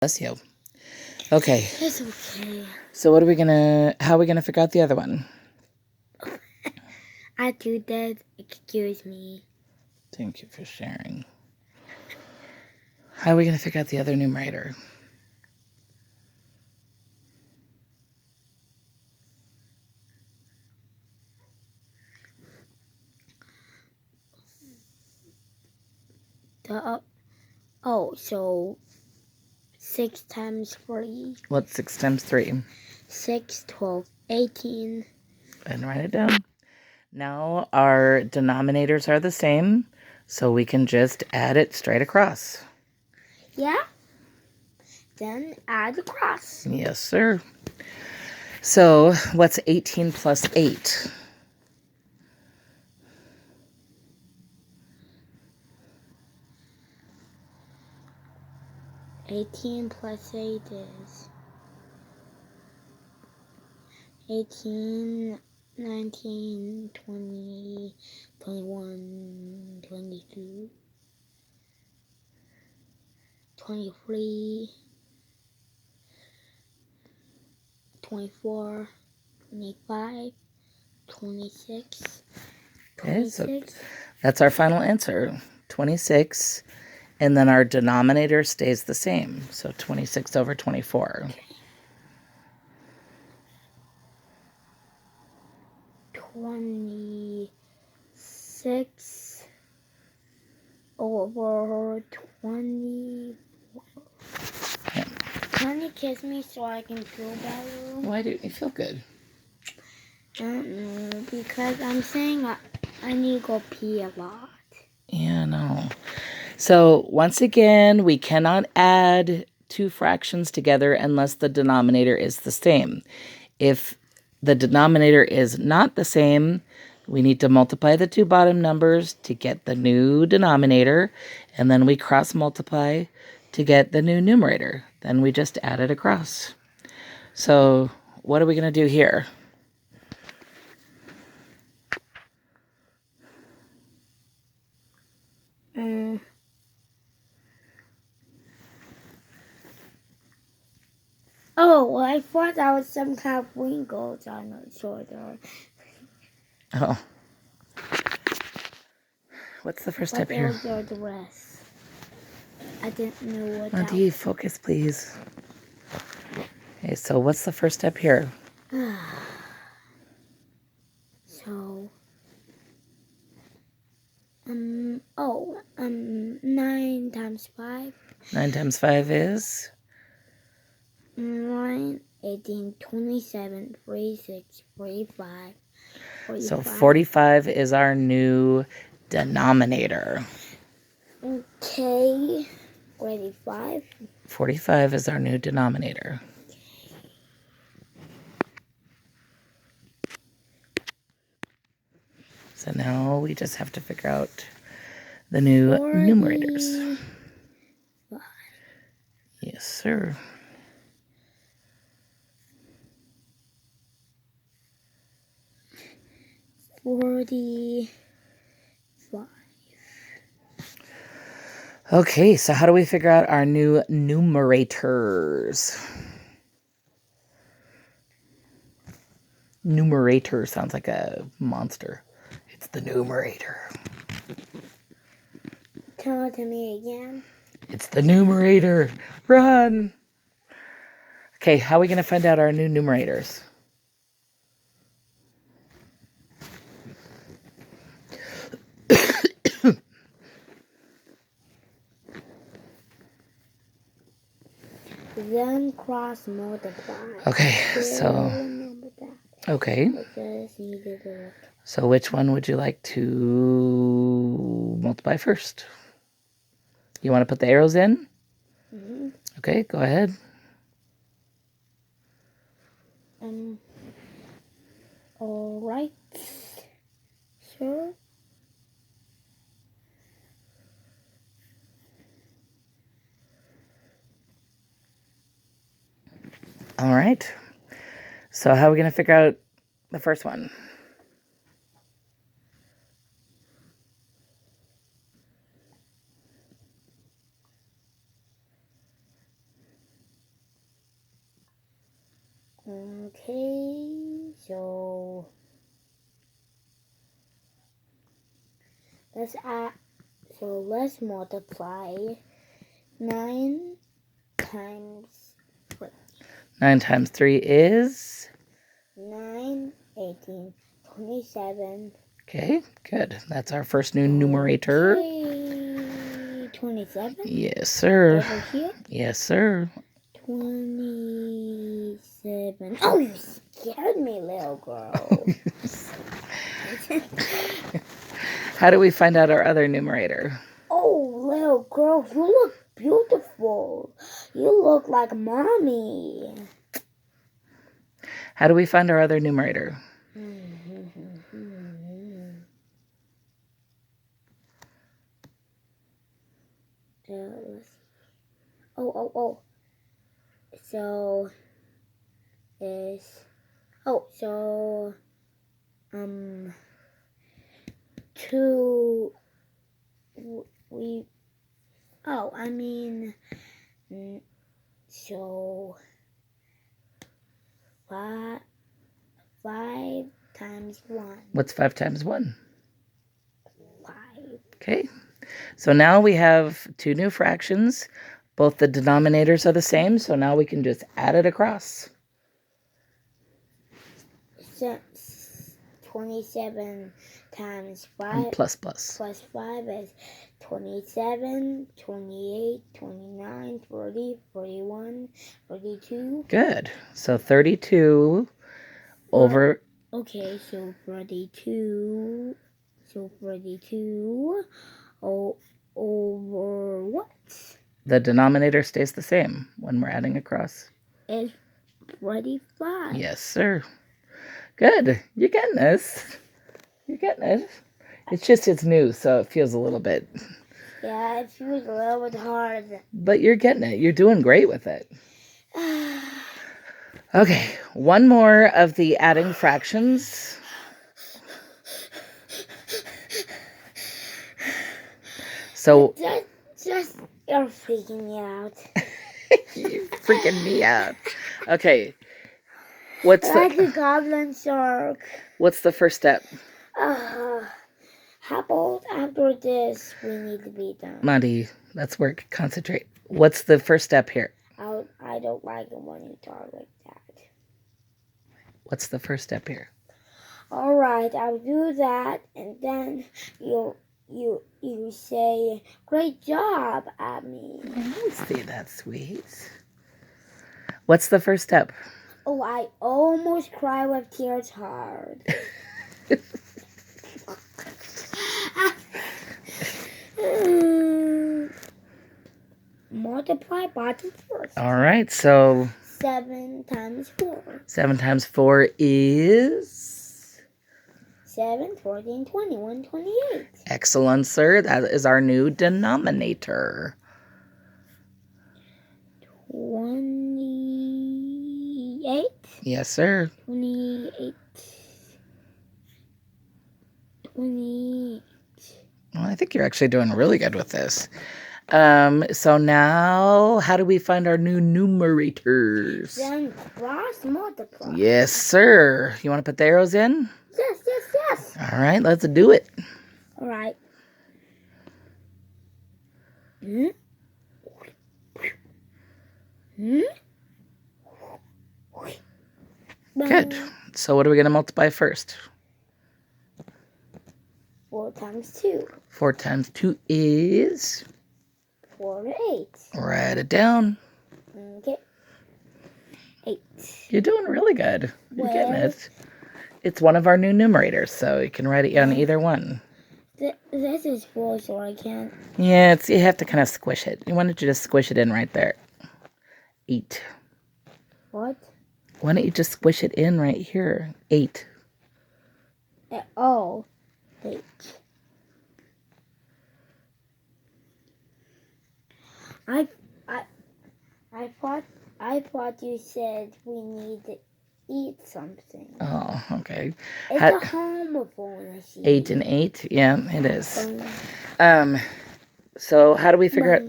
Bless you. Okay. It's okay. So how are we gonna figure out the other one? I do that. Excuse me. Thank you for sharing. How are we gonna figure out the other numerator? So 6 times 3. What's 6 times 3? 6, 12, 18. And write it down. Now our denominators are the same, so we can just add it straight across. Yeah? Then add across. Yes, sir. So what's 18 plus 8? +8 is 18, 19, 20, 21, 22, 23, 24, 25, 26, Okay, so that's our final answer. 26. And then our denominator stays the same. So 26 over 24. 26 over 20. Yeah. Can you kiss me so I can feel better? Why do you feel good? I don't know, because I'm saying I need to go pee a lot. Yeah, no. So once again, we cannot add two fractions together unless the denominator is the same. If the denominator is not the same, we need to multiply the two bottom numbers to get the new denominator, and then we cross multiply to get the new numerator. Then we just add it across. So what are we going to do here? Oh, well, I thought that was some kind of wrinkles on my shoulder. Oh. What's the first step here? But the rest. I didn't know what Auntie, focus, please. Okay, so what's the first step here? So, 9 times 5. 9 times 5 is? 9, 18, 27, 46, 45. So 45 is our new denominator. Okay, 45. 45 is our new denominator. So now we just have to figure out the new numerators. Yes, sir. 45. Okay, so how do we figure out our new numerators? Numerator sounds like a monster. It's the numerator. Tell it to me again. It's the numerator. Run! Okay, how are we going to find out our new numerators? Then cross multiply. Okay, so... Okay. So which one would you like to multiply first? You want to put the arrows in? Mm-hmm. Okay, go ahead. All right. Sure. All right. So how are we going to figure out the first one? Okay, so let's add. So let's multiply 9 times 9 times 3 is? 9, 18, 27. Okay, good. That's our first new numerator. Okay, 27. Yes, sir. Over here. Yes, sir. 27. Oh, you scared me, little girl. How do we find out our other numerator? Oh, little girl, you look beautiful. You look like mommy. How do we find our other numerator? Oh. So is two we I mean so 5 times 1. What's 5 times 1? 5. Okay. So now we have two new fractions. Both the denominators are the same, so now we can just add it across. 27 times 5 And plus. plus 5 is 27, 28, 29, 30, 41, 42. Good. So 32 over... Okay, so 32. So 32 over what? The denominator stays the same when we're adding across. Is 45. Yes, sir. Good. You're getting this. You're getting it. It's new, so it feels a little bit... Yeah, it feels a little bit hard. But you're getting it. You're doing great with it. Okay, one more of the adding fractions. So just you're freaking me out. you're freaking me out. Okay, what's Like a goblin shark. What's the first step? How about after this we need to be done? Monty, let's work. Concentrate. What's the first step here? I don't like it when you talk like that. What's the first step here? All right, I'll do that, and then you say great job at me. Don't say that, sweet. What's the first step? Oh, I almost cry with tears hard. Multiply bottom first. All right, so 7 times 4. 7 times 4 is... 7, 14, 21, 28. Excellent, sir. That is our new denominator. 28. Yes, sir. 28. 28. Well, I think you're actually doing really good with this. So now, how do we find our new numerators? Then cross multiply. Yes, sir. You want to put the arrows in? Yes. All right, let's do it. All right. Good. So what are we going to multiply first? 4 times 2. 4 times 2 is... 48. Write it down. Okay. 8. You're doing really good. You're getting Well- it. It's one of our new numerators, so you can write it on either one. This is full, so I can't. Yeah, you have to kind of squish it. You wanted to just squish it in right there. 8. What? Why don't you just squish it in right here? 8. Oh. 8. I thought you said we need to eat something. Oh, okay. It's a homophone. 8 and 8? Yeah, it is. So how do we figure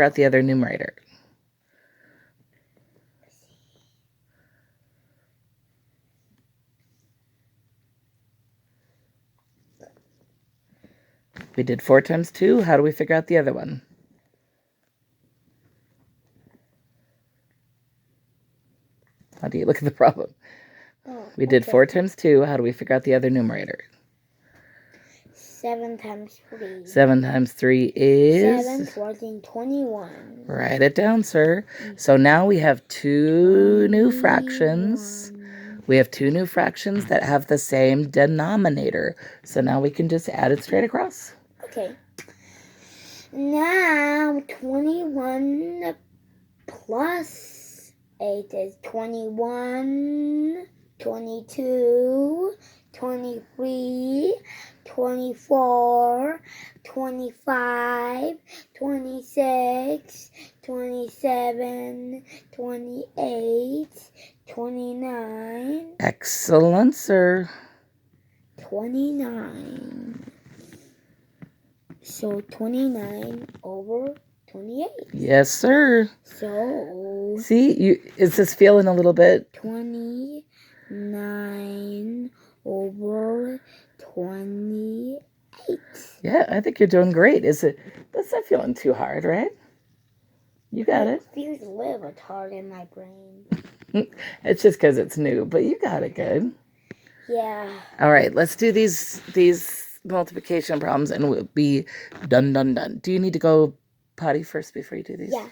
out the other numerator? We did 4 times 2. How do we figure out the other one? How do you look at the problem? Oh, We did okay. 4 times 2. How do we figure out the other numerator? 7 times 3. 7 times 3 is? 7, 14, 21. Write it down, sir. So now we have 2 new fractions. 21. We have 2 new fractions that have the same denominator. So now we can just add it straight across. Okay. Now 21 plus 8 is 21, 22, 23, 24, 25, 26, 27, 28, 29, Excellent, sir. 29. So 29 over 28. Yes, sir. So See, is this feeling a little bit? 29 over 28. Yeah, I think you're doing great. That's not feeling too hard, right? You got it. Feels a little bit hard in my brain. It's just because it's new, but you got it good. Yeah. All right, let's do these multiplication problems and we'll be done. Do you need to go potty first before you do these? Yeah.